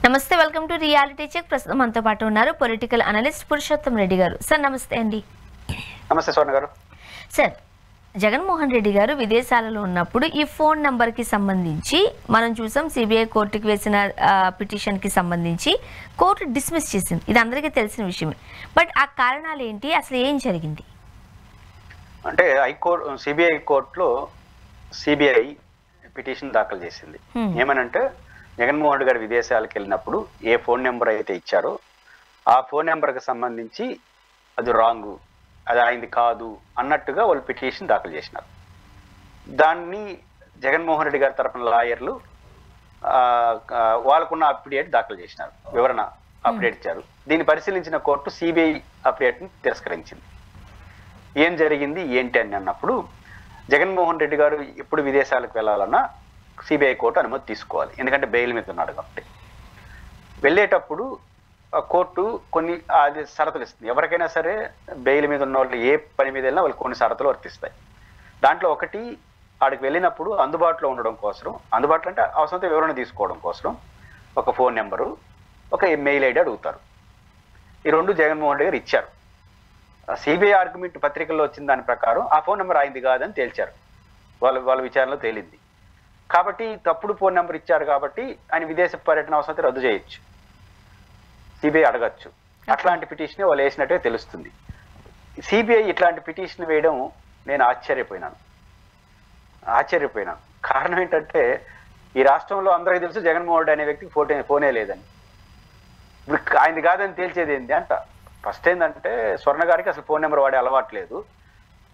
నమస్తే, welcome to reality check. ప్రస్తుతం మనతో పాటు ఉన్నారు పొలిటికల్ అనలిస్ట్ పురుషోత్తం రెడ్డి గారు. సార్ నమస్తే అండి. నమస్తే స్వర్ణ గారు. సార్, జగన్మోహన్ రెడ్డి గారు విదేశాలలో ఉన్నప్పుడు ఈ ఫోన్ నంబర్కి సంబంధించి మనం చూసాం, సిబిఐ కోర్టుకి వేసిన పిటిషన్కి సంబంధించి కోర్టు డిస్మిస్ చేసింది. ఇది అందరికీ తెలిసిన విషయమే. బట్ ఆ కారణాలు ఏంటి, అసలు ఏం జరిగింది? అంటే సిబిఐ కోర్టులో సిబిఐ పిటిషన్ దాఖలు చేసింది. ఏమనంటే జగన్మోహన్ రెడ్డి గారు విదేశాలకు వెళ్ళినప్పుడు ఏ ఫోన్ నెంబర్ అయితే ఇచ్చారో ఆ ఫోన్ నెంబర్కి సంబంధించి అది రాంగు, అది ఆయనది కాదు అన్నట్టుగా వాళ్ళు పిటిషన్ దాఖలు చేసినారు. దాన్ని జగన్మోహన్ రెడ్డి గారి తరఫున లాయర్లు వాళ్ళకున్న అప్డేట్ దాఖలు చేసినారు, వివరణ అప్డేట్ ఇచ్చారు. దీన్ని పరిశీలించిన కోర్టు సిబిఐ అప్డేట్ని తిరస్కరించింది. ఏం జరిగింది ఏంటి అని అన్నప్పుడు, జగన్మోహన్ రెడ్డి గారు ఎప్పుడు విదేశాలకు వెళ్ళాలన్నా సిబిఐ కోర్టు అనుమతి తీసుకోవాలి, ఎందుకంటే బెయిల్ మీద ఉన్నాడు కాబట్టి. వెళ్ళేటప్పుడు కోర్టు కొన్ని అది షరతులు ఇస్తుంది. ఎవరికైనా సరే బెయిల్ మీద ఉన్న వాళ్ళు ఏ పని మీద వెళ్ళినా వాళ్ళు కొన్ని షరతులు వర్తిస్తాయి. దాంట్లో ఒకటి, ఆడికి వెళ్ళినప్పుడు అందుబాటులో ఉండడం కోసం, అందుబాటులో అంటే అవసరమైతే వివరణ తీసుకోవడం కోసం ఒక ఫోన్ నెంబరు, ఒక మెయిల్ ఐడి అడుగుతారు. ఈ రెండు జగన్మోహన్ రెడ్డి గారు ఇచ్చారు. సిబిఐ ఆర్గ్యుమెంట్ పత్రికల్లో వచ్చిన దాని ప్రకారం ఆ ఫోన్ నెంబర్ ఆయనది కాదని తేల్చారు. వాళ్ళ విచారణలో తేలింది. కాబట్టి తప్పుడు ఫోన్ నెంబర్ ఇచ్చారు కాబట్టి ఆయన విదేశ పర్యటన అవసరం రద్దు చేయొచ్చు, సిబిఐ అడగచ్చు. అట్లాంటి పిటిషన్ వాళ్ళు వేసినట్టే తెలుస్తుంది. సిబిఐ ఇట్లాంటి పిటిషన్ వేయడం నేను ఆశ్చర్యపోయినాను. కారణం ఏంటంటే, ఈ రాష్ట్రంలో అందరికీ తెలుసు జగన్మోహన్ రెడ్డి అనే వ్యక్తికి ఫోనే లేదని. ఇప్పుడు ఆయనది కాదని తేల్చేది ఏంటి అంట. ఫస్ట్ ఏంటంటే, స్వర్ణ గారికి అసలు ఫోన్ నెంబర్ వాడే అలవాట్లేదు.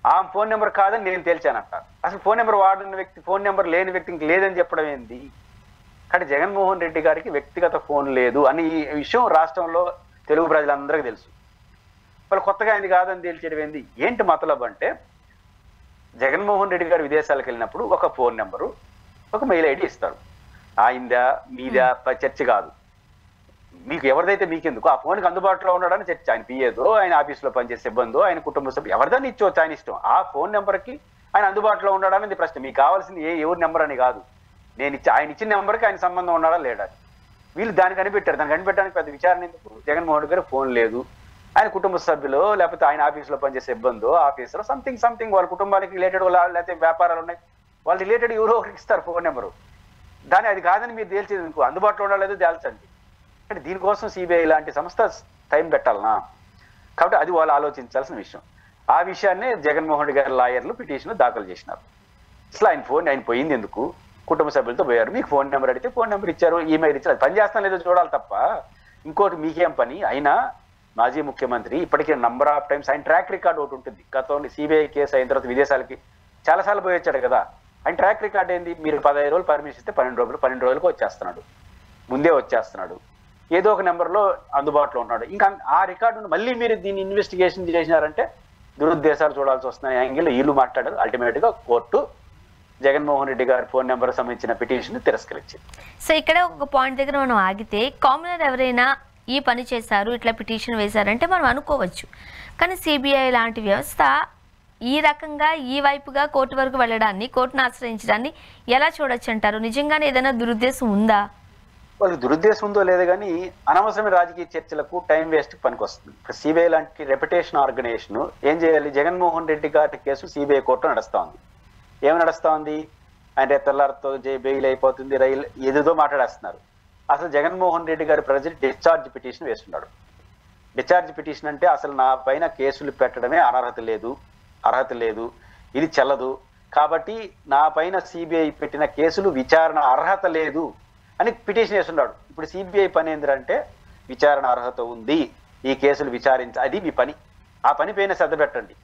ఆ ఫోన్ నెంబర్ కాదని నేను తేల్చానంట. అసలు ఫోన్ నెంబర్ వాడిన వ్యక్తి, ఫోన్ నెంబర్ లేని వ్యక్తికి లేదని చెప్పడం ఏంది? కానీ జగన్మోహన్ రెడ్డి గారికి వ్యక్తిగత ఫోన్ లేదు అని ఈ విషయం రాష్ట్రంలో తెలుగు ప్రజలందరికీ తెలుసు. వాళ్ళు కొత్తగా ఆయనది కాదని తేల్చేయడం ఏంది? ఏంటి మతలబ్ అంటే, జగన్మోహన్ రెడ్డి గారు విదేశాలకు వెళ్ళినప్పుడు ఒక ఫోన్ నెంబరు, ఒక మెయిల్ ఐడి ఇస్తారు. ఆయనదా మీదా చర్చ కాదు. మీకు ఎవరిదైతే మీకెందుకు, ఆ ఫోన్కి అందుబాటులో ఉన్నాడని చర్చ. ఆయన పిఏదో, ఆయన ఆఫీసులో పనిచేసే సిబ్బందో, ఆయన కుటుంబ సభ్యులు ఎవరిదాన్ని ఇచ్చవచ్చు, ఆయన ఇష్టం. ఆ ఫోన్ నెంబర్కి ఆయన అందుబాటులో ఉన్నాడనేది ప్రశ్న. మీకు కావాల్సింది ఎవరి నెంబర్ అని కాదు. ఆయన ఇచ్చిన నెంబర్కి ఆయన సంబంధం ఉన్నాడా లేడా. వీళ్ళు దాన్ని కనిపెట్టారు. దాన్ని కనిపెట్టడానికి పెద్ద విచారణ ఎందుకు? జగన్మోహన్ రెడ్డి గారు ఫోన్ లేదు, ఆయన కుటుంబ సభ్యులు, లేకపోతే ఆయన ఆఫీసులో పనిచేసే సిబ్బందో, ఆఫీసర్ సంథింగ్ వాళ్ళ కుటుంబానికి రిలేటెడ్, లేకపోతే వ్యాపారాలు ఉన్నాయి, వాళ్ళు రిలేటెడ్ ఎవరో ఒకరికి ఇస్తారు ఫోన్ నెంబరు. దాన్ని అది కాదని మీరు తేల్చేది ఎందుకు? అందుబాటులో ఉండాలేదో తేల్చండి. అంటే దీనికోసం సిబిఐ లాంటి సంస్థ టైం పెట్టాలనా? కాబట్టి అది వాళ్ళు ఆలోచించాల్సిన విషయం. ఆ విషయాన్నే జగన్మోహన్ రెడ్డి గారి లాయర్లు పిటిషన్ దాఖలు చేసినారు. అసలు ఆయన పోయింది ఎందుకు? కుటుంబ సభ్యులతో పోయారు. మీకు ఫోన్ నెంబర్ అడిగితే ఫోన్ నెంబర్ ఇచ్చారు, ఈమెయిల్ ఇచ్చారు. అది పని చేస్తాను లేదో చూడాలి తప్ప ఇంకోటి మీకేం పని? అయినా మాజీ ముఖ్యమంత్రి, ఇప్పటికే నంబర్ ఆఫ్ టైమ్స్ ఆయన ట్రాక్ రికార్డ్ ఒకటి ఉంటుంది. గతంలో సిబిఐ కేసు అయిన తర్వాత విదేశాలకి చాలాసార్లు పోయి వచ్చాడు కదా. ఆయన ట్రాక్ రికార్డ్ ఏంది? మీరు 15 రోజులు పర్మిషన్ ఇస్తే 12 రోజులకు వచ్చేస్తున్నాడు, ముందే వచ్చేస్తున్నాడు. ఏదో ఒక నెంబర్లో అందుబాటులో ఉన్నాడు. ఇంకా ఆ రికార్డును మళ్ళీ మీరు దీన్ని ఇన్వెస్టిగేషన్ చేసినారంటే దురుద్దేశాలు చూడాల్సి వస్తున్నాయి యాంగిల్ వీళ్ళు మాట్లాడారు. అల్టిమేట్గా కోర్టు జగన్మోహన్ రెడ్డి గారి ఫోన్ నెంబర్ సంబంధించిన పిటిషన్ తిరస్కరించింది. సో ఇక్కడ ఒక పాయింట్ దగ్గర మనం ఆగితే, కామనర్ ఎవరైనా ఈ పని చేశారు, ఇట్లా పిటిషన్ వేశారంటే మనం అనుకోవచ్చు. కానీ సిబిఐ లాంటి వ్యవస్థ ఈ రకంగా ఈ వైపుగా కోర్టు వరకు వెళ్ళడాన్ని, కోర్టును ఆశ్రయించడాన్ని ఎలా చూడొచ్చు అంటారు? నిజంగానే ఏదైనా దురుద్దేశం ఉందా? వాళ్ళకి దురుద్దేశం ఉందో లేదో కానీ అనవసరమైన రాజకీయ చర్చలకు టైం వేస్ట్ పనికొస్తుంది. ఇప్పుడు సిబిఐ లాంటి రెప్యుటేషన్ ఆర్గనైజేషన్ ఏం చేయాలి? జగన్మోహన్ రెడ్డి గారి కేసు సిబిఐ కోర్టు నడుస్తూ ఉంది. ఏమి నడుస్తూ ఉంది? ఆయన తెల్లారితో బెయిల్ అయిపోతుంది, రైలు ఏదేదో మాట్లాడేస్తున్నారు. అసలు జగన్మోహన్ రెడ్డి గారి ప్రజెంట్ డిశ్చార్జ్ పిటిషన్ వేస్తున్నాడు. డిశ్చార్జ్ పిటిషన్ అంటే అసలు నా పైన కేసులు పెట్టడమే అర్హత లేదు, ఇది చెల్లదు, కాబట్టి నా పైన సిబిఐ పెట్టిన కేసులు విచారణ అర్హత లేదు అని పిటిషన్ వేస్తున్నాడు. ఇప్పుడు సిబిఐ పని ఏంటంటే, విచారణ అర్హత ఉంది, ఈ కేసులు అది మీ పని. ఆ పని పైన శ్రద్ధ పెట్టండి.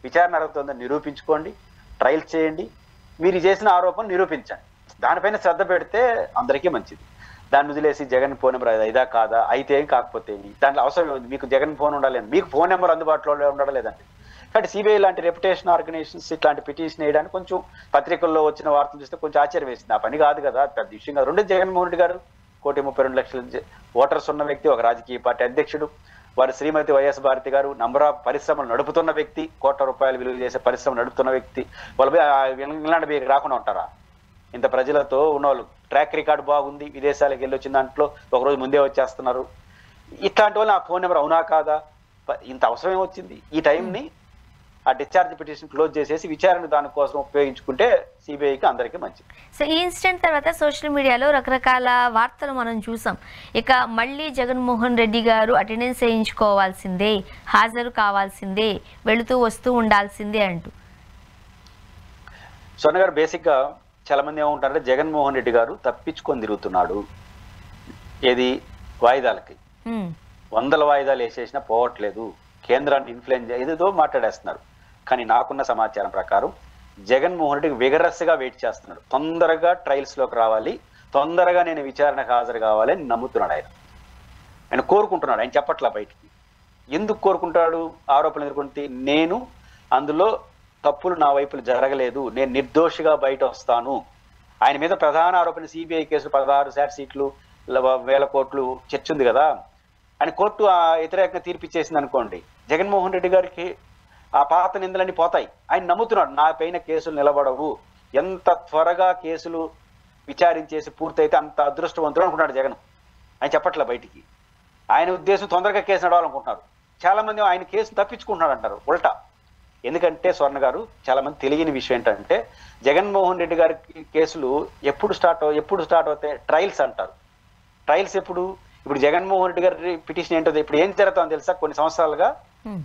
విచారణ అర్హత ఉందని నిరూపించుకోండి, ట్రయల్స్ చేయండి, మీరు చేసిన ఆరోపణ నిరూపించండి. దానిపైన శ్రద్ధ పెడితే అందరికీ మంచిది. దాన్ని వదిలేసి జగన్ ఫోన్ నెంబర్ అయిదా కాదా, అయితే ఏం కాకపోతే ఏమి, దాంట్లో అవసరం ఉంది. మీకు జగన్ ఫోన్ ఉండాలి, మీకు ఫోన్ నెంబర్ అందుబాటులో ఉండడం లేదండి. కాబట్టి సిబిఐ లాంటి రెప్యుటేషన్ ఆర్గనైజేషన్స్ ఇట్లాంటి పిటిషన్ వేయడానికి కొంచెం పత్రికల్లో వచ్చిన వార్తలు చూస్తే కొంచెం ఆశ్చర్యం వేసింది. ఆ పని కాదు కదా, పెద్ద విషయం కాదు. రెండు జగన్మోహన్ రెడ్డి గారు 1,32,00,000 ఓటర్స్ ఉన్న వ్యక్తి, ఒక రాజకీయ పార్టీ అధ్యక్షుడు. వారి శ్రీమతి వైఎస్ భారతి గారు నంబర్ ఆఫ్ పరిశ్రమలు నడుపుతున్న వ్యక్తి, ₹1,00,00,000 విలువ చేసే పరిశ్రమ నడుపుతున్న వ్యక్తి. వాళ్ళపై ఇంగ్లాండ్ రాకుండా ఉంటారా? ఇంత ప్రజలతో ఉన్నవాళ్ళు, ట్రాక్ రికార్డ్ బాగుంది, విదేశాలకు వెళ్ళి వచ్చిన దాంట్లో ఒకరోజు ముందే వచ్చేస్తున్నారు. ఇట్లాంటి వాళ్ళు ఆ ఫోన్ నెంబర్ అవునా కాదా, ఇంత అవసరం ఏమొచ్చింది? ఈ టైంని ఆ డిశ్చార్జ్ పిటిషన్ క్లోజ్ చేసేసి విచారణ దానికోసం ఉపయోగించుకుంటే సిబిఐకి అందరికీ మంచిది. సో ఈ ఇన్సిడెంట్ తర్వాత సోషల్ మీడియాలో రకరకాల వార్తలు మనం చూసాం. ఇక మళ్ళీ జగన్మోహన్ రెడ్డి గారు అటెండెన్స్ వేయించుకోవాల్సిందే, హాజరు కావాల్సిందే, వెళుతూ వస్తూ ఉండాల్సిందే అంటూ. స్వర్ణ గారు, బేసిక్గా చాలా మంది ఏమంటారంటే జగన్మోహన్ రెడ్డి గారు తప్పించుకొని తిరుగుతున్నాడు, ఏది వాయిదాలకి 100 వాయిదాలు వేసేసినా పోవట్లేదు, కేంద్రాన్ని ఇన్ఫ్లుయెన్స్ ఏదేదో మాట్లాడేస్తున్నారు. కానీ నాకున్న సమాచారం ప్రకారం జగన్మోహన్ రెడ్డి విగరస్గా వెయిట్ చేస్తున్నాడు. తొందరగా ట్రయల్స్లోకి రావాలి, తొందరగా నేను విచారణకు హాజరు కావాలని నమ్ముతున్నాడు. ఆయన కోరుకుంటున్నాడు, ఆయన చెప్పట్లా బయటికి. ఎందుకు కోరుకుంటాడు? ఆరోపణలు ఎదుర్కొంటే నేను అందులో తప్పులు నా వైపులు జరగలేదు, నేను నిర్దోషిగా బయట వస్తాను. ఆయన మీద ప్రధాన ఆరోపణ సిబిఐ కేసు 16 ఛార్జ్ షీట్లు, 1000 కోట్లు చర్చ ఉంది కదా. ఆయన కోర్టు వ్యతిరేకంగా తీర్పిచ్చేసింది అనుకోండి, జగన్మోహన్ రెడ్డి గారికి ఆ పాత నిందలన్నీ పోతాయి. ఆయన నమ్ముతున్నాడు నా పైన కేసులు నిలబడవు, ఎంత త్వరగా కేసులు విచారించేసి పూర్తయితే అంత అదృష్టవంతుడు అనుకున్నాడు జగన్. ఆయన చెప్పట్లే బయటికి. ఆయన ఉద్దేశం తొందరగా కేసు నడవాలనుకుంటున్నారు. చాలా మంది ఆయన కేసు తప్పించుకుంటున్నాడు అంటారు ఉల్టా. ఎందుకంటే స్వర్ణ గారు, చాలా మంది తెలియని విషయం ఏంటంటే జగన్మోహన్ రెడ్డి గారి కేసులు ఎప్పుడు స్టార్ట్ అవుతాయి? ట్రయల్స్ అంటారు. ట్రయల్స్ ఎప్పుడు? ఇప్పుడు జగన్మోహన్ రెడ్డి గారి పిటిషన్ ఏంటో ఇప్పుడు ఏం జరుగుతుందో తెలుసా? కొన్ని సంవత్సరాలుగా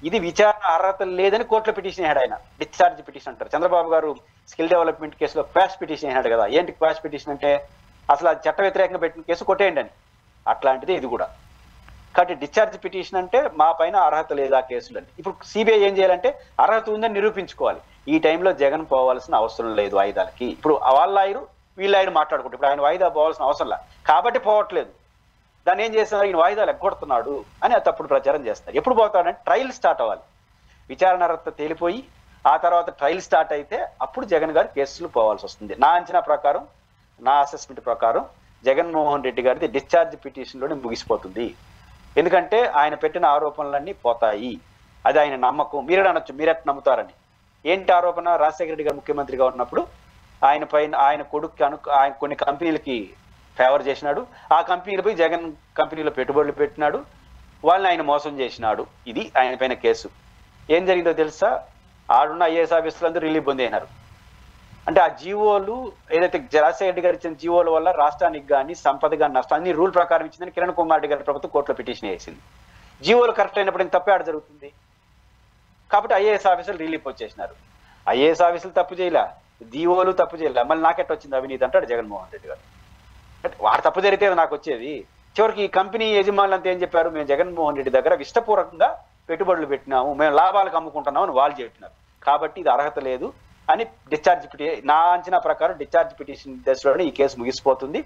ఇది విచారణ అర్హత లేదని కోర్టులో పిటిషన్ వేసాడు ఆయన, డిశ్చార్జ్ పిటిషన్ అంటారు. చంద్రబాబు గారు స్కిల్ డెవలప్మెంట్ కేసులో క్వాష్ పిటిషన్ వేసాడు కదా. ఏంటి క్వాష్ పిటిషన్ అంటే? అసలు అది చట్ట వ్యతిరేకంగా పెట్టిన కేసు కొట్టేయండి అని. అట్లాంటిది ఇది కూడా. కాబట్టి డిశ్చార్జ్ పిటిషన్ అంటే మా పైన అర్హత లేదా కేసులు అని. ఇప్పుడు సిబిఐ ఏం చేయాలంటే అర్హత ఉందని నిరూపించుకోవాలి. ఈ టైంలో జగన్ పోవాల్సిన అవసరం లేదు వాయిదాలకి. ఇప్పుడు వాళ్ళ లాయరు వీళ్ళ ఆయన మాట్లాడుకుంటారు. ఇప్పుడు ఆయన వాయిదా పోవాల్సిన అవసరం లేదు కాబట్టి పోవట్లేదు. దాన్ని ఏం చేస్తున్నారు? ఈయన వాయిదాలు ఎగ్గొడుతున్నాడు అని తప్పుడు ప్రచారం చేస్తారు. ఎప్పుడు పోతాడంటే ట్రయల్ స్టార్ట్ అవ్వాలి, విచారణ అర్హత తేలిపోయి ఆ తర్వాత ట్రయల్ స్టార్ట్ అయితే అప్పుడు జగన్ గారు కేసులు పోవాల్సి వస్తుంది. నా అంచనా ప్రకారం, నా అసెస్మెంట్ ప్రకారం జగన్మోహన్ రెడ్డి గారిది డిశ్చార్జ్ పిటిషన్లోనే ముగిసిపోతుంది. ఎందుకంటే ఆయన పెట్టిన ఆరోపణలన్నీ పోతాయి. అది ఆయన నమ్మకం. మీరే అనొచ్చు, మీరెట్ నమ్ముతారని. ఏంటి ఆరోపణ? రాజశేఖర రెడ్డి గారు ముఖ్యమంత్రిగా ఉన్నప్పుడు ఆయన పైన ఆయన కొడుకు ఆయన కొన్ని కంపెనీలకి ఫేవర్ చేసినాడు. ఆ కంపెనీలపై జగన్ కంపెనీలో పెట్టుబడులు పెట్టినాడు, వాళ్ళని ఆయన మోసం చేసినాడు. ఇది ఆయన పైన కేసు. ఏం జరిగిందో తెలుసా? ఆడున్న ఐఏఎస్ ఆఫీసర్లందరూ రిలీఫ్ పొందేనారు. అంటే ఆ జీవోలు ఏదైతే రాజశేఖర రెడ్డి గారు ఇచ్చిన జీవోల వల్ల రాష్ట్రానికి కానీ సంపద కానీ నష్టం అన్ని రూల్ ప్రకారం ఇచ్చిందని కిరణ్ కుమార్ రెడ్డి గారి ప్రభుత్వం కోర్టులో పిటిషన్ వేసింది. జీవోలు కరెక్ట్ అయినప్పుడు ఇంక తప్పే ఆడ జరుగుతుంది. కాబట్టి ఐఏఎస్ ఆఫీసర్లు రిలీఫ్ వచ్చేసినారు. ఐఏఎస్ ఆఫీసర్లు తప్పు చేయలే, జీవోలు తప్పు చేయలే, మళ్ళీ నాకెట్ట వచ్చింది అవినీతి అంటాడు జగన్మోహన్ రెడ్డి గారు. వాడు తప్పు జరిగితే నాకు వచ్చేది. చివరికి ఈ కంపెనీ యజమానులు అంతా ఏం చెప్పారు? మేము జగన్మోహన్ రెడ్డి దగ్గర ఇష్టపూర్వకంగా పెట్టుబడులు పెట్టినాము, మేము లాభాలకు అమ్ముకుంటున్నాము అని వాళ్ళు చెప్పినారు. కాబట్టి ఇది అర్హత లేదు అని డిశ్చార్జ్ పిటిషన్, నా అంచనా ప్రకారం డిశ్చార్జ్ పిటిషన్ దశలోనే ఈ కేసు ముగిసిపోతుంది.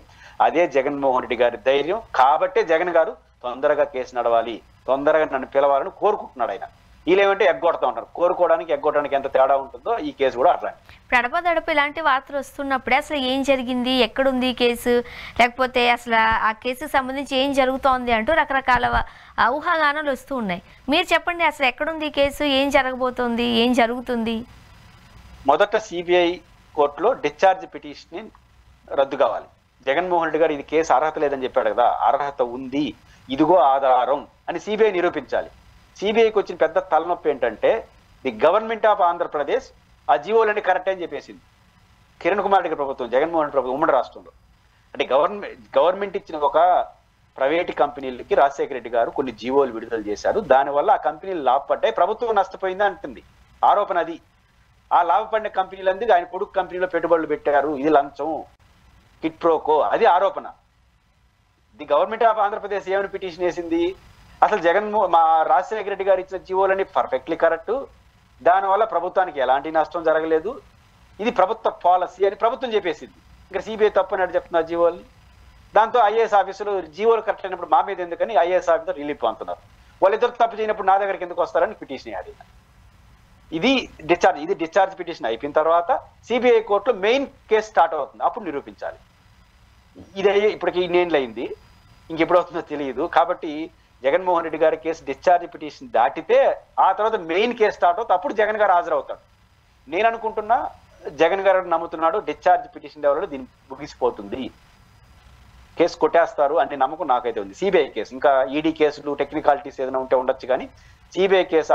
అదే జగన్మోహన్ రెడ్డి గారి ధైర్యం. కాబట్టే జగన్ గారు తొందరగా కేసు నడవాలి, తొందరగా నన్ను పిలవాలని కోరుకుంటున్నాడు ఆయన. వీళ్ళేమంటే ఎగ్గొడతా ఉంటారు. కోరుకోవడానికి ఎగ్గొట్టడానికి ఎంత తేడా ఉంటుందో ఈ కేసు కూడా అట్లా. గడప ఇలాంటి వార్తలు వస్తున్నప్పుడే అసలు ఏం జరిగింది, ఎక్కడుంది కేసు, లేకపోతే అసలు ఆ కేసుకు సంబంధించి ఏం జరుగుతోంది అంటూ రకరకాల ఊహాగానాలు వస్తూ ఉన్నాయి. మీరు చెప్పండి, అసలు ఎక్కడుంది కేసు, ఏం జరగబోతోంది, ఏం జరుగుతుంది? మొదట సిబిఐ కోర్టులో డిశ్చార్జ్ పిటిషన్ రద్దు కావాలి. జగన్మోహన్ రెడ్డి గారు ఇది కేసు అర్హత లేదని చెప్పాడు కదా, అర్హత ఉంది, ఇదిగో ఆధారం అని సిబిఐ నిరూపించాలి. సిబిఐకి వచ్చిన పెద్ద తలనొప్పి ఏంటంటే ది గవర్నమెంట్ ఆఫ్ ఆంధ్రప్రదేశ్ ఆ జీవోలన్నీ కరెక్ట్ అని చెప్పేసింది. కిరణ్ కుమార్ రెడ్డి ప్రభుత్వం, జగన్మోహన్ రెడ్డి ప్రభుత్వం ఉమ్మడి రాష్ట్రంలో. అంటే గవర్నమెంట్ ఇచ్చిన ఒక ప్రైవేట్ కంపెనీలకి రాజశేఖర రెడ్డి గారు కొన్ని జీవోలు విడుదల చేశారు. దానివల్ల ఆ కంపెనీలు లాభపడ్డాయి, ప్రభుత్వం నష్టపోయింది అంటుంది ఆరోపణ. అది ఆ లాభపడిన కంపెనీలందుకు ఆయన కొడుకు కంపెనీలో పెట్టుబడులు పెట్టారు, ఇది లంచం, కిట్ ప్రోకో, అది ఆరోపణ. ది గవర్నమెంట్ ఆఫ్ ఆంధ్రప్రదేశ్ ఏమైనా పిటిషన్ వేసింది? అసలు మా రాజశేఖర రెడ్డి గారు ఇచ్చిన జీవోలన్నీ పర్ఫెక్ట్లీ కరెక్ట్, దానివల్ల ప్రభుత్వానికి ఎలాంటి నష్టం జరగలేదు, ఇది ప్రభుత్వ పాలసీ అని ప్రభుత్వం చెప్పేసింది. ఇంకా సిబిఐ తప్పని చెప్తున్నా జీవోలు. దాంతో ఐఏఎస్ ఆఫీసులు జీవోలు కరెక్ట్ అయినప్పుడు మా మీద ఎందుకని ఐఏఎస్ ఆఫీసర్ రిలీఫ్ అంటున్నారు. వాళ్ళిద్దరు తప్పు చేయనప్పుడు నా దగ్గరికి ఎందుకు వస్తారని పిటిషన్ వేయాలి. ఇది డిశ్చార్జ్ పిటిషన్ అయిపోయిన తర్వాత సిబిఐ కోర్టులో మెయిన్ కేసు స్టార్ట్ అవుతుంది, అప్పుడు నిరూపించాలి. ఇది ఇప్పటికి 2 ఏళ్ళు అయింది, ఇంకెప్పుడు అవుతుందో తెలియదు. కాబట్టి జగన్మోహన్ రెడ్డి గారి కేసు డిశ్చార్జ్ పిటిషన్ దాటితే ఆ తర్వాత మెయిన్ కేసు స్టార్ట్ అవుతుంది, అప్పుడు జగన్ గారు హాజరవుతాడు. నేను అనుకుంటున్నా జగన్ గారు నమ్ముతున్నాడు డిశ్చార్జ్ పిటిషన్ లెవెల్లో దీన్ని ముగిసిపోతుంది, కేసు కొట్టేస్తారు అంటే నమ్మకం నాకైతే ఉంది. సిబిఐ కేసు, ఇంకా ఈడీ కేసులు టెక్నికాలిటీస్ ఏదైనా ఉంటే ఉండొచ్చు, కానీ CBI case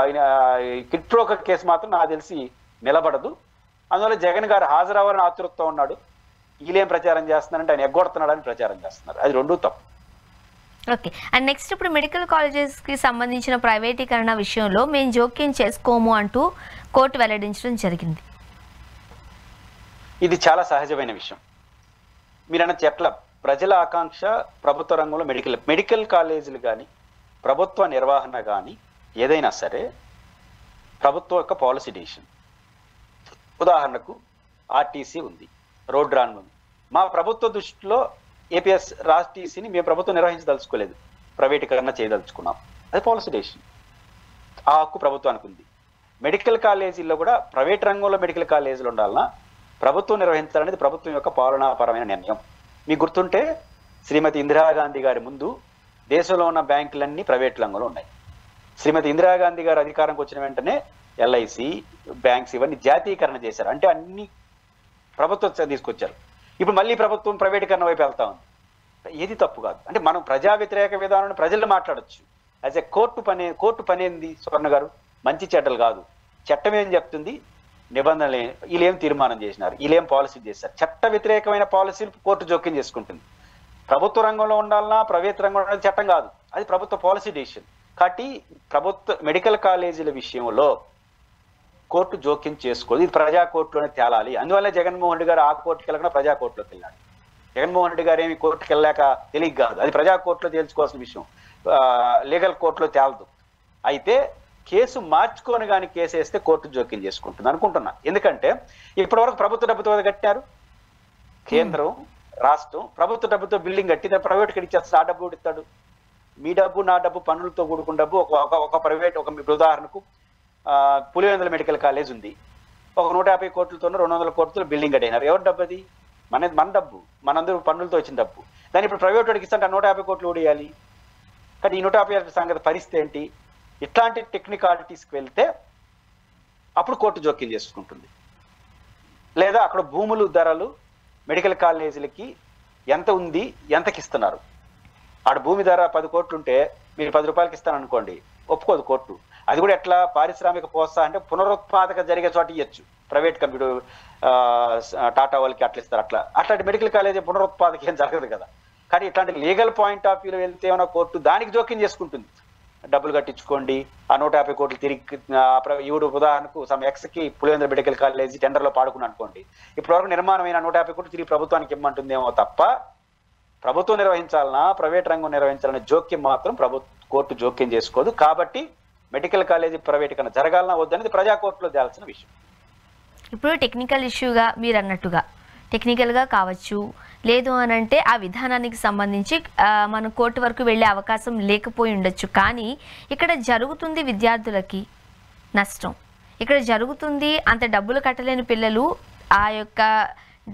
kit broker case మాత్రం నాకు తెలిసి నిలబడదు. అందువల్ల జగన్ గారు హాజరవ్వాలని ఆతృతతో ఉన్నాడు. వీళ్ళేం ప్రచారం చేస్తున్నారంటే ఆయన ఎగ్గొడుతున్నాడని ప్రచారం చేస్తున్నారు. అది రెండూ తప్పు. ఓకే. అండ్ నెక్స్ట్ ఇప్పుడు మెడికల్ కాలేజెస్కి సంబంధించిన ప్రైవేటీకరణ విషయంలో మేము జోక్యం చేసుకోము అంటూ కోర్టు వెల్లడించడం జరిగింది. ఇది చాలా సహజమైన విషయం. మీరు అన్న చెట్ల ప్రజల ఆకాంక్ష ప్రభుత్వ రంగంలో మెడికల్ కాలేజీలు కానీ ప్రభుత్వ నిర్వహణ కానీ ఏదైనా సరే ప్రభుత్వం యొక్క పాలసీ డిసిషన్. ఉదాహరణకు ఆర్టీసీ ఉంది, రోడ్ రాన్ ఉంది. మా ప్రభుత్వ దృష్టిలో ఏపీఎస్ ఆర్టీసీని మేము ప్రభుత్వం నిర్వహించదలుచుకోలేదు, ప్రైవేటీకరణ చేయదలుచుకున్నాం. అది పాలసీ డిసిషన్, ఆ హక్కు ప్రభుత్వానికి ఉంది. మెడికల్ కాలేజీల్లో కూడా ప్రైవేట్ రంగంలో మెడికల్ కాలేజీలు ఉండాలన్నా ప్రభుత్వం నిర్వహించాలనేది ప్రభుత్వం యొక్క పాలనాపరమైన నిర్ణయం. మీకు గుర్తుంటే శ్రీమతి ఇందిరాగాంధీ గారి ముందు దేశంలో ఉన్న బ్యాంకులన్నీ ప్రైవేట్ రంగంలో ఉన్నాయి. శ్రీమతి ఇందిరాగాంధీ గారు అధికారంకి వచ్చిన వెంటనే ఎల్ఐసి, బ్యాంక్స్ ఇవన్నీ జాతీయకరణ చేశారు. అంటే అన్ని ప్రభుత్వం తీసుకొచ్చారు. ఇప్పుడు మళ్ళీ ప్రభుత్వం ప్రైవేటీకరణ వైపు వెళ్తా ఉంది. ఏది తప్పు కాదు. అంటే మనం ప్రజా వ్యతిరేక విధానాన్ని ప్రజలు మాట్లాడచ్చు. యాజ్ ఏ కోర్టు పని ఏంది స్వర్ణ గారు? మంచి చెడ్డలు కాదు. చట్టం ఏం చెప్తుంది, నిబంధనలు వీళ్ళేం తీర్మానం చేసినారు, వీళ్ళేం పాలసీ చేశారు. చట్ట వ్యతిరేకమైన పాలసీలు కోర్టు జోక్యం చేసుకుంటుంది. ప్రభుత్వ రంగంలో ఉండాలన్నా ప్రైవేట్ రంగంలో ఉండాలి చట్టం కాదు, అది ప్రభుత్వ పాలసీ డిసిషన్. కాబట్టి ప్రభుత్వ మెడికల్ కాలేజీల విషయంలో కోర్టు జోక్యం చేసుకోదు. ఇది ప్రజా కోర్టులోనే తేలాలి. అందువల్ల జగన్మోహన్ రెడ్డి గారు ఆ కోర్టుకి వెళ్ళకుండా ప్రజా కోర్టులోకి వెళ్ళాడు. జగన్మోహన్ రెడ్డి గారు ఏమి కోర్టుకి వెళ్ళాక తెలియక కాదు, అది ప్రజా కోర్టులో తేల్చుకోవాల్సిన విషయం, లీగల్ కోర్టులో తేలదు. అయితే కేసు మార్చుకొని కానీ కేసు వేస్తే కోర్టు జోక్యం చేసుకుంటుంది అనుకుంటున్నా. ఎందుకంటే ఇప్పటివరకు ప్రభుత్వ డబ్బుతో కట్టారు, కేంద్రం రాష్ట్రం ప్రభుత్వ డబ్బుతో బిల్డింగ్ కట్టి ప్రైవేట్ ఇచ్చేస్తాడు. ఆ డబ్బు ఇస్తాడు. మీ డబ్బు నా డబ్బు పన్నులతో కూడుకున్న డబ్బు ఒక ప్రైవేట్, ఒక ఉదాహరణకు పులివెందుల మెడికల్ కాలేజ్ ఉంది, ఒక 150 కోట్లతో 200 కోట్లతో బిల్డింగ్ కట్టినారు. ఎవరి డబ్బు అది? మన డబ్బు, మనందరూ పన్నులతో వచ్చిన డబ్బు. దాన్ని ఇప్పుడు ప్రైవేట్ వాడికి ఇస్తుంటే 150 కోట్లు ఊడియాలి. కానీ ఈ 150 సంగతి పరిస్థితి ఏంటి? ఇట్లాంటి టెక్నికాలిటీస్కి వెళ్తే అప్పుడు కోర్టు జోక్యం చేసుకుంటుంది. లేదా అక్కడ భూములు ధరలు మెడికల్ కాలేజీలకి ఎంత ఉంది, ఎంతకి ఇస్తున్నారు. ఆడ భూమి ధర 10 కోట్లు ఉంటే మీరు 10 రూపాయలకి ఇస్తాను అనుకోండి, ఒప్పుకోదు కోర్టు. అది కూడా ఎట్లా? పారిశ్రామిక ప్రోత్సాహం అంటే పునరుత్పాదక జరిగే చోట ఇవ్వచ్చు. ప్రైవేట్ కంప్యూటర్ టాటా వాళ్ళకి అట్లా ఇస్తారు. అట్లాంటి మెడికల్ కాలేజీ పునరుత్పాదక ఏం జరగదు కదా. కానీ ఇట్లాంటి లీగల్ పాయింట్ ఆఫ్ వ్యూలో వెళ్తే ఏమైనా కోర్టు దానికి జోక్యం చేసుకుంటుంది. డబ్బులు కట్టించుకోండి, ఆ 150 కోట్లు తిరిగి ఈవిడ ఉదాహరణకు సమ్ ఎక్స్కి పులివెందుల మెడికల్ కాలేజీ టెండర్లో పాడుకుని అనుకోండి, ఇప్పటివరకు నిర్మాణమైన 150 కోట్లు తిరిగి ప్రభుత్వానికి ఇమ్మంటుందేమో తప్ప ప్రభుత్వం నిర్వహించాలన్నా ప్రైవేట్ రంగం నిర్వహించాలనే జోక్యం మాత్రం కోర్టు జోక్యం చేసుకోదు. కాబట్టి మెడికల్ కాలేజీ ప్రైవేటీకరణ జరగాలన్నా వద్దనేది ప్రజా కోర్టులో తేల్సిన విషయం. ఇప్పుడు టెక్నికల్ ఇష్యూగా మీరు అన్నట్టుగా టెక్నికల్గా కావచ్చు, లేదు అని అంటే ఆ విధానానికి సంబంధించి మన కోర్టు వరకు వెళ్ళే అవకాశం లేకపోయి ఉండొచ్చు. కానీ ఇక్కడ జరుగుతుంది విద్యార్థులకి నష్టం, ఇక్కడ జరుగుతుంది అంత డబ్బులు కట్టలేని పిల్లలు ఆ యొక్క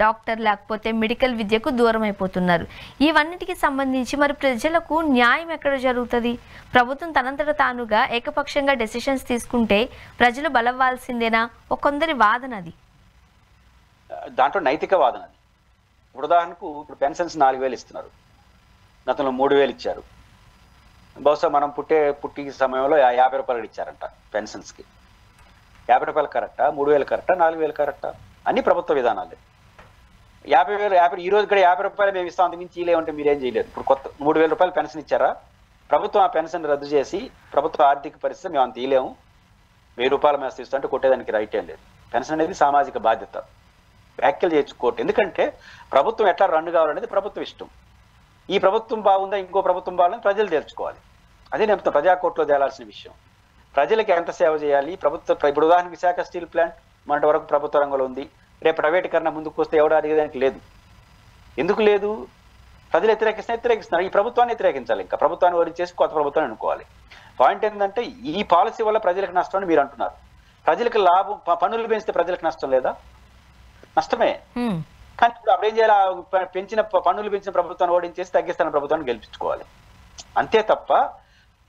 డాక్టర్ లేకపోతే మెడికల్ విద్యకు దూరం అయిపోతున్నారు. ఇవన్నిటికి సంబంధించి మరి ప్రజలకు న్యాయం ఎక్కడ జరుగుతుంది? ప్రభుత్వం తనంతట తానుగా ఏకపక్షంగా డెసిషన్స్ తీసుకుంటే ప్రజలు బలవ్వాల్సిందేనా? కొందరి వాదన అది. దాంట్లో నైతిక వాదన అది. ఉదాహరణకు ఇప్పుడు పెన్షన్స్ 4,000 ఇస్తున్నారు, గతంలో 3,000 ఇచ్చారు. బహుశా మనం పుట్టి సమయంలో 50 రూపాయలు ఇచ్చారంట పెన్షన్స్కి. 50 రూపాయలు కరెక్టా? 3,000 కరెక్టా? 4,000 కరెక్టా? అన్ని ప్రభుత్వ విధానాలే. 50,000 ఈ రోజు కూడా 50 రూపాయలు మేము ఇస్తాం, అంతకు మించి ఇలేమంటే మీరేం చేయలేరు. ఇప్పుడు కొత్త 3,000 రూపాయలు పెన్షన్ ఇచ్చారా? ప్రభుత్వం ఆ పెన్షన్ రద్దు చేసి ప్రభుత్వ ఆర్థిక పరిస్థితి మేము అంత ఇలేము, 1000 రూపాయల మేస్త ఇస్తుంటే కొట్టేదానికి రైట్ ఏం లేదు. పెన్షన్ అనేది సామాజిక బాధ్యత, వ్యాఖ్యలు చేయొచ్చు కోర్టు. ఎందుకంటే ప్రభుత్వం ఎట్లా రన్ కావాలనేది ప్రభుత్వం ఇష్టం. ఈ ప్రభుత్వం బాగుందా ఇంకో ప్రభుత్వం బాగుందని ప్రజలు తెలుసుకోవాలి. అదే నేను ప్రజా కోర్టులో తేలాల్సిన విషయం. ప్రజలకి ఎంత సేవ చేయాలి ప్రభుత్వ. ఇప్పుడు ఉదాహరణకి విశాఖ స్టీల్ ప్లాంట్ మొన్నటి వరకు ప్రభుత్వ రంగంలో ఉంది, రేపు ప్రైవేటీకరణ ముందుకు వస్తే ఎవరు అడిగేదానికి లేదు. ఎందుకు లేదు? ప్రజలు వ్యతిరేకిస్తున్నారు. ఈ ప్రభుత్వాన్ని వ్యతిరేకించాలి, ఇంకా ప్రభుత్వాన్ని ఓడించేసి కొత్త ప్రభుత్వాన్ని అనుకోవాలి. పాయింట్ ఏంటంటే ఈ పాలసీ వల్ల ప్రజలకు నష్టం అని మీరు అంటున్నారు. ప్రజలకు లాభం, పన్నులు పెంచితే ప్రజలకు నష్టం లేదా? నష్టమే. కానీ ఇప్పుడు అప్పుడేం చేయాలి? పన్నులు పెంచిన ప్రభుత్వాన్ని ఓడించేసి తగ్గిస్తున్న ప్రభుత్వాన్ని గెలిపించుకోవాలి. అంతే తప్ప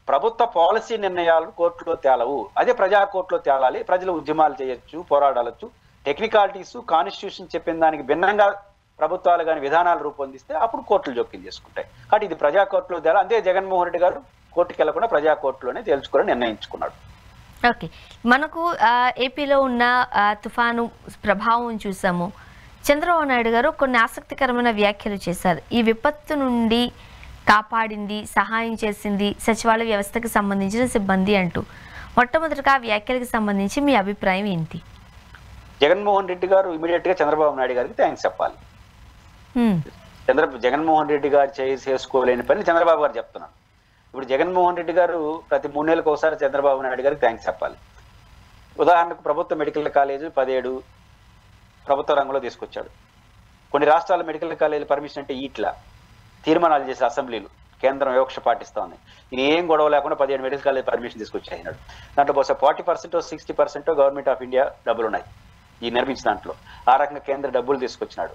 ప్రభుత్వ పాలసీ నిర్ణయాలు కోర్టులో తేలవు. అదే ప్రజా కోర్టులో తేలాలి. ప్రజలు ఉద్యమాలు చేయొచ్చు, పోరాడాలచ్చు, టెక్నికాలిటీస్ కాన్స్టిట్యూషన్ చెప్పిన దానికి భిన్నంగా ప్రభుత్వాలు కానీ విధానాలు రూపొందిస్తే అప్పుడు కోర్టులు జోక్యం చేసుకుంటాయి. కాబట్టి ఇది ప్రజా కోర్టులో తేలా. అంతే జగన్మోహన్ రెడ్డి గారు కోర్టుకి వెళ్లకుండా ప్రజా కోర్టులోనే తేల్చుకోవాలని నిర్ణయించుకున్నాడు. ఓకే, మనకు ఏపీలో ఉన్న తుఫాను ప్రభావం చూసాము. చంద్రబాబు నాయుడు గారు కొన్ని ఆసక్తికరమైన వ్యాఖ్యలు చేశారు. ఈ విపత్తు నుండి కాపాడింది, సహాయం చేసింది సచివాలయ వ్యవస్థకు సంబంధించిన సిబ్బంది అంటూ. మొట్టమొదటిగా వ్యాఖ్యలకు సంబంధించి మీ అభిప్రాయం ఏంటి? జగన్మోహన్ రెడ్డి గారు ఇమీడియట్ గా చంద్రబాబు నాయుడు గారికి థ్యాంక్స్ చెప్పాలి. జగన్మోహన్ రెడ్డి గారు చేసుకోలేని పని చంద్రబాబు గారు చెప్తున్నాను. ఇప్పుడు జగన్మోహన్ రెడ్డి గారు ప్రతి 3 నెలలకు ఒకసారి చంద్రబాబు నాయుడు గారికి థ్యాంక్స్ చెప్పాలి. ఉదాహరణకు ప్రభుత్వ మెడికల్ కాలేజీ 17 ప్రభుత్వ రంగంలో తీసుకొచ్చాడు. కొన్ని రాష్ట్రాల మెడికల్ కాలేజీ పర్మిషన్ అంటే ఇట్లా తీర్మానాలు చేసే అసెంబ్లీలు కేంద్రం వివక్ష పాటిస్తా ఉంది. ఇది ఏం గొడవ లేకుండా 17 మెడికల్ కాలేజ్ పర్మిషన్ తీసుకొచ్చాయినాడు. దాంట్లో బహుశా 40% 60% గవర్నమెంట్ ఆఫ్ ఇండియా డబ్బులు ఉన్నాయి ఈ నిర్మించిన దాంట్లో. ఆ రకంగా కేంద్ర డబ్బులు తీసుకొచ్చినాడు.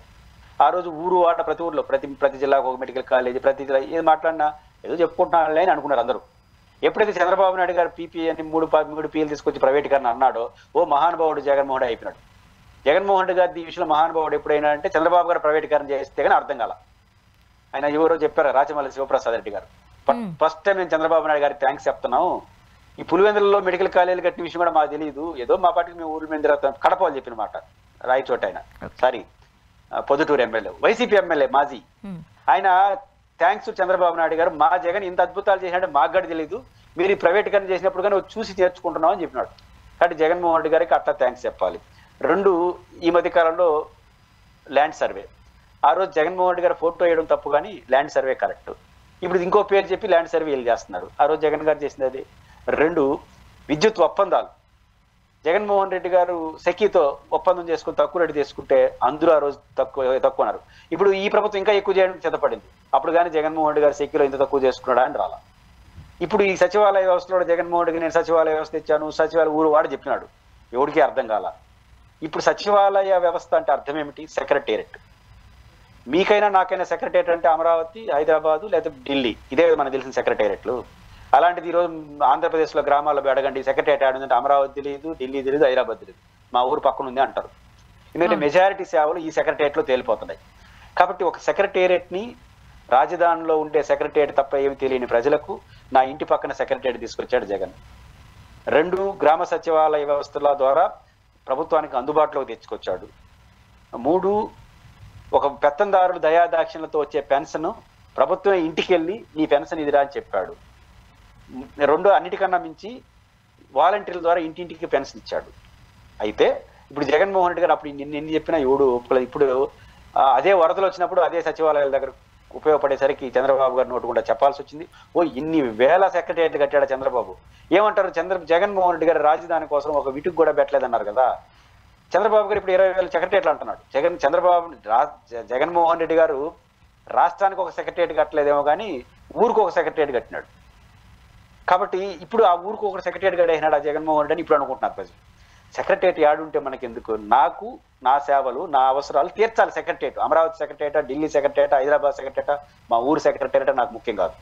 ఆ రోజు ఊరు వాట ప్రతి ఊర్లో ప్రతి జిల్లాకు ఒక మెడికల్ కాలేజీ, ప్రతి జిల్లా ఏది మాట్లాడినా ఏదో చెప్పుకుంటున్నాళ్ళే అని అనుకున్నారు అందరూ. ఎప్పుడైతే చంద్రబాబు నాయుడు గారు పీపీఏ అని 3 పీలు తీసుకొచ్చి ప్రైవేటీకరణ అన్నాడో ఓ మహానుభావుడు జగన్మోహన్ రెడ్డి అయిపోయినాడు. జగన్మోహన్ రెడ్డి గారి ఈ విషయంలో మహానుభావుడు ఎప్పుడైనా అంటే చంద్రబాబు గారు ప్రైవేటీకరణ చేస్తే కానీ అర్థం కాల. ఆయన ఎవరో చెప్పారు, రాచమల్లి శివప్రసాద్ రెడ్డి గారు. ఫస్ట్ టైం నేను చంద్రబాబు నాయుడు గారికి థ్యాంక్స్ చెప్తున్నాం. ఈ పులివెందులలో మెడికల్ కాలేజీలు కట్టిన విషయం కూడా మాకు తెలియదు, ఏదో మా పాటికి మేము ఊరి మీద తిరుగుతాం. కడప వాళ్ళు చెప్పిన మాట, రాయచోట ఆయన sorry Proddatur MLA, YCP MLA మాజీ, ఆయన థ్యాంక్స్ చంద్రబాబు నాయుడు గారు, మా జగన్ ఇంత అద్భుతాలు చేసినట్టు మాకు కూడా తెలియదు, మీరు ఈ ప్రైవేటీకరణ చేసినప్పుడు కానీ చూసి నేర్చుకుంటున్నాం అని చెప్పినాడు. కాబట్టి జగన్మోహన్ రెడ్డి గారికి అట్లా థ్యాంక్స్ చెప్పాలి. 2, ఈ మధ్య కాలంలో ల్యాండ్ సర్వే, ఆ రోజు జగన్మోహన్ రెడ్డి గారు ఫోటో వేయడం తప్పు కానీ ల్యాండ్ సర్వే కరెక్ట్. ఇప్పుడు ఇంకో పేరు చెప్పి ల్యాండ్ సర్వే వీళ్ళు చేస్తున్నారు. ఆ రోజు జగన్ గారు చేసింది అది. 2, విద్యుత్ ఒప్పందాలు. జగన్మోహన్ రెడ్డి గారు సెకీతో ఒప్పందం చేసుకుని తక్కువ రేటు తీసుకుంటే అందరూ ఆ రోజు తక్కువన్నారు. ఇప్పుడు ఈ ప్రభుత్వం ఇంకా ఎక్కువ చేయడం చేతపడింది. అప్పుడు కానీ జగన్మోహన్ రెడ్డి గారు సెకీలో ఇంత తక్కువ చేసుకున్నాడా అని రాలా. ఇప్పుడు ఈ సచివాలయ వ్యవస్థలో జగన్మోహన్ రెడ్డి నేను సచివాలయ వ్యవస్థ ఇచ్చాను, సచివాలయ ఊరు వాడు చెప్పినాడు, ఎవరికి అర్థం కాల. ఇప్పుడు సచివాలయ వ్యవస్థ అంటే అర్థం ఏమిటి? సెక్రటేరియట్. మీకైనా నాకైనా సెక్రటేరియట్ అంటే అమరావతి, హైదరాబాదు లేదా ఢిల్లీ, ఇదే మనకు తెలిసిన సెక్రటేరియట్లు. అలాంటిది ఈరోజు ఆంధ్రప్రదేశ్లో గ్రామాల్లో అడగండి సెక్రటేరియట్ ఆడుందంటే అమరావతి తెలియదు, ఢిల్లీ తెలియదు, హైదరాబాద్ తెలియదు, మా ఊరు పక్కన ఉంది అంటారు. ఎందుకంటే మెజారిటీ సేవలు ఈ సెక్రటేరియట్లో తేలిపోతున్నాయి. కాబట్టి ఒక సెక్రటేరియట్ని రాజధానిలో ఉండే సెక్రటేరియట్ తప్ప ఏమి తెలియని ప్రజలకు నా ఇంటి పక్కన సెక్రటేరియట్ తీసుకొచ్చాడు జగన్. 2, గ్రామ సచివాలయ వ్యవస్థల ద్వారా ప్రభుత్వానికి అందుబాటులోకి తెచ్చుకొచ్చాడు. 3, ఒక పెత్తందారులు దయాదాక్షిణ్యలతో వచ్చే పెన్షన్ ప్రభుత్వం ఇంటికి వెళ్ళి నీ పెన్షన్ ఇదిరా అని చెప్పాడు. 2, అన్నిటికన్నా మించి వాలంటీర్ల ద్వారా ఇంటింటికి పెన్షన్ ఇచ్చాడు. అయితే ఇప్పుడు జగన్మోహన్ రెడ్డి గారు అప్పుడు ఎన్ని చెప్పినా ఎవడు ఒప్పుకోలేదు. ఇప్పుడు అదే వరదలు వచ్చినప్పుడు అదే సచివాలయాల దగ్గర ఉపయోగపడేసరికి చంద్రబాబు గారు నోటు కూడా చెప్పాల్సి వచ్చింది. ఇన్ని వేల సెక్రటేరియట్లు కట్టాడు చంద్రబాబు. ఏమంటారు? జగన్మోహన్ రెడ్డి గారు రాజధాని కోసం ఒక విటుకు కూడా పెట్టలేదన్నారు కదా. చంద్రబాబు గారు ఇప్పుడు 20,000 సెక్రటేరియట్లు అంటున్నాడు. జగన్మోహన్ రెడ్డి గారు రాష్ట్రానికి ఒక సెక్రటేరియట్ కట్టలేదేమో కానీ ఊరికి ఒక సెక్రటేరియట్ కట్టినాడు. కాబట్టి ఇప్పుడు ఆ ఊరికి ఒక సెక్రటేరియట్ కట్టేసినాడు ఆ జగన్మోహన్ రెడ్డి అని ఇప్పుడు అనుకుంటున్నారు ప్రజలు. సెక్రటేరియట్ యాడుంటే మనకి ఎందుకు? నాకు నా సేవలు నా అవసరాలు తీర్చాలి secretariat. Amaravati secretariat, Delhi secretariat, Hyderabad secretariat, మా ఊరు సెక్రటేరియట్ నాకు ముఖ్యం కాదు.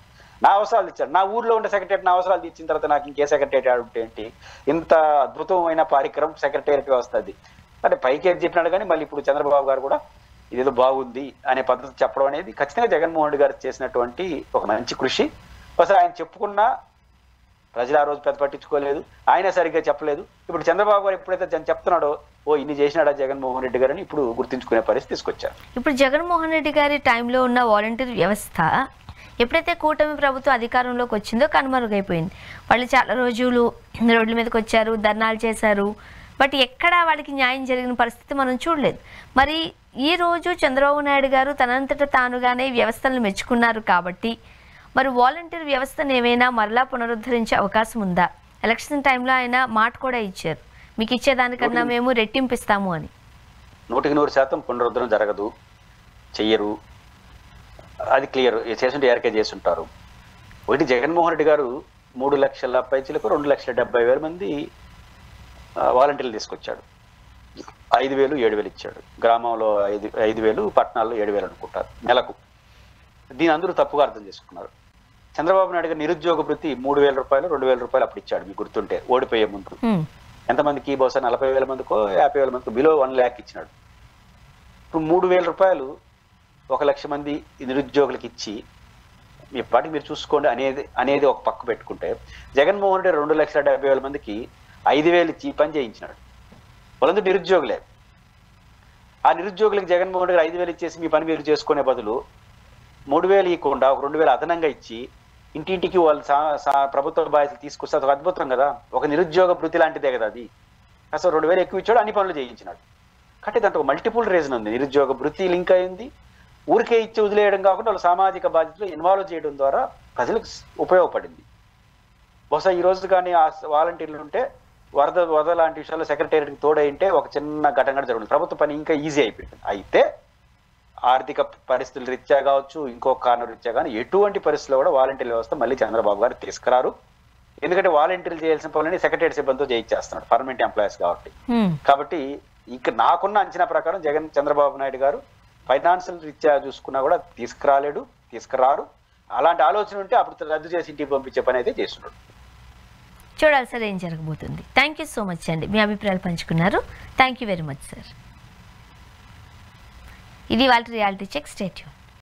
నా అవసరాలు తీర్చాడు. నా ఊర్లో ఉండే సెక్రటేరియట్ నా అవసరాలు తీర్చిన తర్వాత నాకు ఇంకే సెక్రటేరియట్ యాడుంటే ఏంటి? ఇంత అద్భుతమైన కార్యక్రమం సెక్రటేరియట్ వ్యవస్థ అది. అంటే పైకి ఏది చెప్పినాడు కానీ మళ్ళీ ఇప్పుడు చంద్రబాబు గారు కూడా ఇదేదో బాగుంది అనే పద్ధతి చెప్పడం అనేది ఖచ్చితంగా జగన్మోహన్ రెడ్డి గారు చేసినటువంటి ఒక మంచి కృషి. అసలు ఆయన చెప్పుకున్నా ప్రజలు ఆ రోజు పెద్ద పట్టించుకోలేదు, ఆయన సరిగ్గా చెప్పలేదు. ఇప్పుడు చంద్రబాబు గారు ఎప్పుడైతే చెప్తున్నాడో ఇన్ని చేసినాడా జగన్మోహన్ రెడ్డి గారని ఇప్పుడు గుర్తించుకునే పరిస్థితి తీసుకొచ్చారు. ఇప్పుడు జగన్మోహన్ రెడ్డి గారి టైంలో ఉన్న వాలంటీర్ వ్యవస్థ ఎప్పుడైతే కూటమి ప్రభుత్వం అధికారంలోకి వచ్చిందో కనుమరుగైపోయింది. వాళ్ళు చాలా రోజులు రోడ్ల మీదకి వచ్చారు, ధర్నాలు చేశారు, బట్ ఎక్కడా వాళ్ళకి న్యాయం జరిగిన పరిస్థితి మనం చూడలేదు. మరి ఈ రోజు చంద్రబాబు నాయుడు గారు తనంతట తానుగానే వ్యవస్థలను మెచ్చుకున్నారు కాబట్టి మరి వాలంటీర్ వ్యవస్థను ఏమైనా మరలా పునరుద్ధరించే అవకాశం ఉందా? ఎలక్షన్ టైంలో ఆయన మాట కూడా ఇచ్చారు, మీకు ఇచ్చేదానికన్నా మేము రెట్టింపిస్తాము అని. 100% పునరుద్ధరణ జరగదు, చెయ్యరు, అది క్లియర్. చేస్తుంటే ఎవరికే చేస్తుంటారు. ఒకటి జగన్మోహన్ రెడ్డి గారు 3 లక్షల పైచీలకు 2,70,000 మంది వాలంటీర్లు తీసుకొచ్చాడు. 5,000, 7,000 ఇచ్చాడు. గ్రామంలో 5,000, పట్టణాల్లో 7,000 అనుకుంటారు నెలకు. దీని అందరూ తప్పుగా అర్థం చేసుకున్నారు. చంద్రబాబు నాయుడు గారు నిరుద్యోగ వృత్తి 3,000 రూపాయలు, 2,000 రూపాయలు అప్పుడు ఇచ్చాడు, మీకు గుర్తుంటే ఓడిపోయే ముందు. ఎంతమందికి? బహుశా 40,000 మందికో 50,000 మందికో బిలో 1 lakh ఇచ్చినాడు. ఇప్పుడు 3,000 రూపాయలు 1 లక్ష మంది నిరుద్యోగులకు ఇచ్చి మీ పాటికి మీరు చూసుకోండి అనేది ఒక పక్క పెట్టుకుంటే, జగన్మోహన్ రెడ్డి 2,70,000 మందికి 5,000 ఇచ్చి పని చేయించినాడు. వాళ్ళందరూ నిరుద్యోగులే. ఆ నిరుద్యోగులకు జగన్మోహన్ రెడ్డి 5,000 ఇచ్చేసి మీ పని మీరు చేసుకునే బదులు 3,000 ఇవ్వకుండా ఒక 2,000 అదనంగా ఇచ్చి ఇంటింటికి వాళ్ళు ప్రభుత్వ బాధ్యతలు తీసుకొస్తే అది అద్భుతం కదా. ఒక నిరుద్యోగ భృతి లాంటిదే కదా అది. అసలు 2,000 ఎక్కువ ఇచ్చాడు, అన్ని పనులు చేయించినాడు. కాబట్టి దాంట్లో ఒక మల్టిపుల్ రీజన్ ఉంది. నిరుద్యోగ భృతి లింక్ అయింది, ఊరికే ఇచ్చి వదిలేయడం కాకుండా వాళ్ళు సామాజిక బాధ్యతలు ఇన్వాల్వ్ చేయడం ద్వారా ప్రజలకు ఉపయోగపడింది. బహుశా ఈ రోజు కానీ ఆ వాలంటీర్లు ఉంటే వరద లాంటి విషయాల్లో సెక్రటేరియట్కి తోడైంటే ఒక చిన్న ఘటన జరుగుతుంది. ప్రభుత్వ పని ఇంకా ఈజీ అయిపోయింది. అయితే ఆర్థిక పరిస్థితుల రీత్యా కావచ్చు, ఇంకో కారణం రీత్యా కానీ ఎటువంటి పరిస్థితుల్లో కూడా వాలంటీర్ వ్యవస్థ మళ్ళీ చంద్రబాబు గారు తీసుకురారు. ఎందుకంటే వాలంటీర్లు చేయాల్సిన పనులని సెక్రటరీ సిబ్బందితో చేయించేస్తున్నాడు, పర్మనెంట్ ఎంప్లాయీస్ కాబట్టి ఇక నాకున్న అంచనా ప్రకారం చంద్రబాబు నాయుడు గారు ఫైనాన్షియల్ రీత్యా చూసుకున్నా కూడా తీసుకురారు. అలాంటి ఆలోచన ఉంటే అప్పుడు రద్దు చేసి ఇంటికి పంపించే పని అయితే చేస్తున్నాడు. చూడాలి సార్ ఏం జరగబోతుంది. థ్యాంక్ యూ సో మచ్ అండి, మీ అభిప్రాయాలు పంచుకున్నారు. Thank you very much sir. ఇది వాళ్ళ రియాలిటీ చెక్. Stay tune.